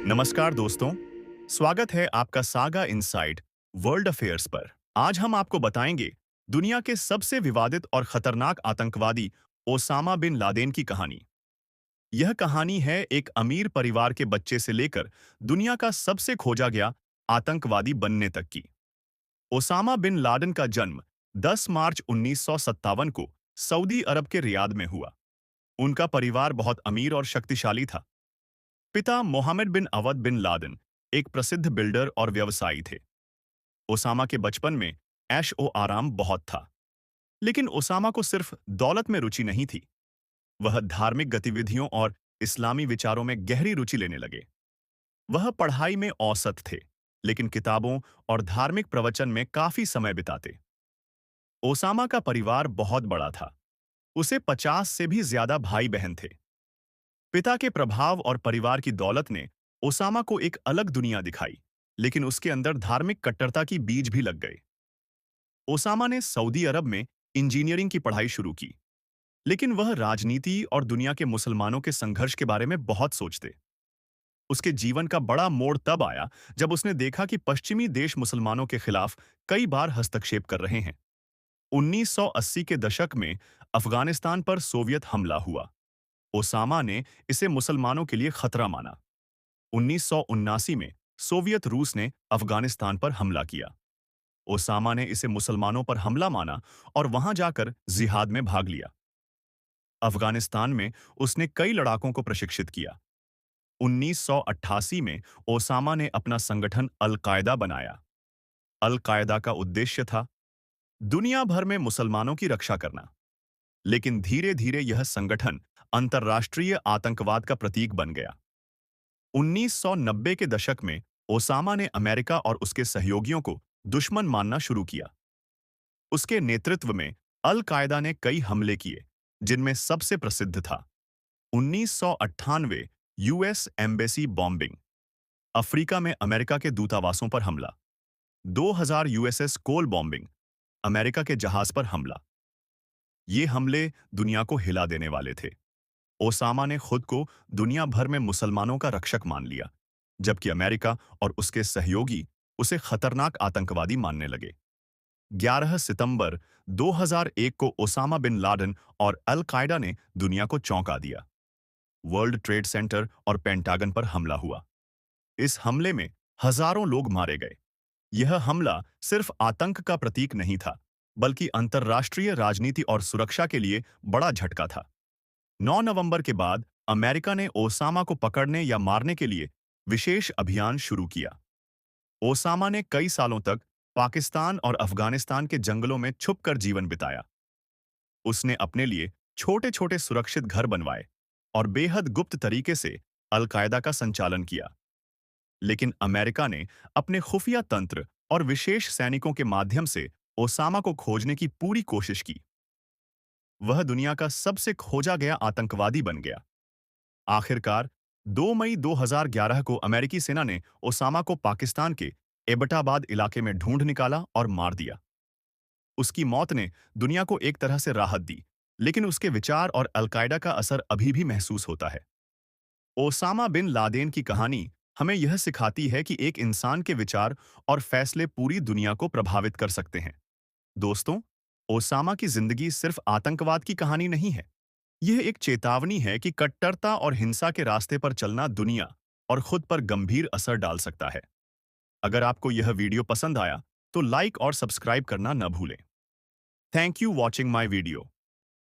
नमस्कार दोस्तों, स्वागत है आपका सागा इनसाइड वर्ल्ड अफेयर्स पर। आज हम आपको बताएंगे दुनिया के सबसे विवादित और खतरनाक आतंकवादी ओसामा बिन लादेन की कहानी। यह कहानी है एक अमीर परिवार के बच्चे से लेकर दुनिया का सबसे खोजा गया आतंकवादी बनने तक की। ओसामा बिन लादेन का जन्म 10 मार्च 1957 को सऊदी अरब के रियाद में हुआ। उनका परिवार बहुत अमीर और शक्तिशाली था। पिता मोहम्मद बिन अवद बिन लादेन एक प्रसिद्ध बिल्डर और व्यवसायी थे। ओसामा के बचपन में ऐश ओ आराम बहुत था, लेकिन ओसामा को सिर्फ दौलत में रुचि नहीं थी। वह धार्मिक गतिविधियों और इस्लामी विचारों में गहरी रुचि लेने लगे। वह पढ़ाई में औसत थे, लेकिन किताबों और धार्मिक प्रवचन में काफी समय बिताते। ओसामा का परिवार बहुत बड़ा था। उसे 50 से भी ज्यादा भाई बहन थे। पिता के प्रभाव और परिवार की दौलत ने ओसामा को एक अलग दुनिया दिखाई, लेकिन उसके अंदर धार्मिक कट्टरता की बीज भी लग गए। ओसामा ने सऊदी अरब में इंजीनियरिंग की पढ़ाई शुरू की, लेकिन वह राजनीति और दुनिया के मुसलमानों के संघर्ष के बारे में बहुत सोचते। उसके जीवन का बड़ा मोड़ तब आया जब उसने देखा कि पश्चिमी देश मुसलमानों के खिलाफ कई बार हस्तक्षेप कर रहे हैं। 1980 के दशक में अफगानिस्तान पर सोवियत हमला हुआ। ओसामा ने इसे मुसलमानों के लिए खतरा माना। 1979 में सोवियत रूस ने अफगानिस्तान पर हमला किया। ओसामा ने इसे मुसलमानों पर हमला माना और वहां जाकर जिहाद में भाग लिया। अफगानिस्तान में उसने कई लड़ाकों को प्रशिक्षित किया। 1988 में ओसामा ने अपना संगठन अल-कायदा बनाया। अल-कायदा का उद्देश्य था दुनिया भर में मुसलमानों की रक्षा करना, लेकिन धीरे-धीरे यह संगठन अंतर्राष्ट्रीय आतंकवाद का प्रतीक बन गया। 1990 के दशक में ओसामा ने अमेरिका और उसके सहयोगियों को दुश्मन मानना शुरू किया। उसके नेतृत्व में अल-कायदा ने कई हमले किए, जिनमें सबसे प्रसिद्ध था 1998 यूएस एम्बेसी बॉम्बिंग, अफ्रीका में अमेरिका के दूतावासों पर हमला, 2000 यूएसएस कोल बॉम्बिंग, अमेरिका के जहाज पर हमला। ये हमले दुनिया को हिला देने वाले थे। ओसामा ने खुद को दुनिया भर में मुसलमानों का रक्षक मान लिया, जबकि अमेरिका और उसके सहयोगी उसे खतरनाक आतंकवादी मानने लगे। 11 सितंबर 2001 को ओसामा बिन लादेन और अल-कायदा ने दुनिया को चौंका दिया। वर्ल्ड ट्रेड सेंटर और पेंटागन पर हमला हुआ। इस हमले में हजारों लोग मारे गए। यह हमला सिर्फ आतंक का प्रतीक नहीं था, बल्कि अंतर्राष्ट्रीय राजनीति और सुरक्षा के लिए बड़ा झटका था। 9 नवंबर के बाद अमेरिका ने ओसामा को पकड़ने या मारने के लिए विशेष अभियान शुरू किया। ओसामा ने कई सालों तक पाकिस्तान और अफगानिस्तान के जंगलों में छुपकर जीवन बिताया। उसने अपने लिए छोटे-छोटे सुरक्षित घर बनवाए और बेहद गुप्त तरीके से अल-कायदा का संचालन किया। लेकिन अमेरिका ने अपने खुफिया तंत्र और विशेष सैनिकों के माध्यम से ओसामा को खोजने की पूरी कोशिश की। वह दुनिया का सबसे खोजा गया आतंकवादी बन गया। आखिरकार 2 मई 2011 को अमेरिकी सेना ने ओसामा को पाकिस्तान के एबटाबाद इलाके में ढूंढ निकाला और मार दिया। उसकी मौत ने दुनिया को एक तरह से राहत दी, लेकिन उसके विचार और अल-कायदा का असर अभी भी महसूस होता है। ओसामा बिन लादेन की कहानी हमें यह सिखाती है कि एक इंसान के विचार और फैसले पूरी दुनिया को प्रभावित कर सकते हैं। दोस्तों, ओसामा की जिंदगी सिर्फ आतंकवाद की कहानी नहीं है। यह एक चेतावनी है कि कट्टरता और हिंसा के रास्ते पर चलना दुनिया और खुद पर गंभीर असर डाल सकता है। अगर आपको यह वीडियो पसंद आया, तो लाइक और सब्सक्राइब करना न भूलें। Thank you watching my video.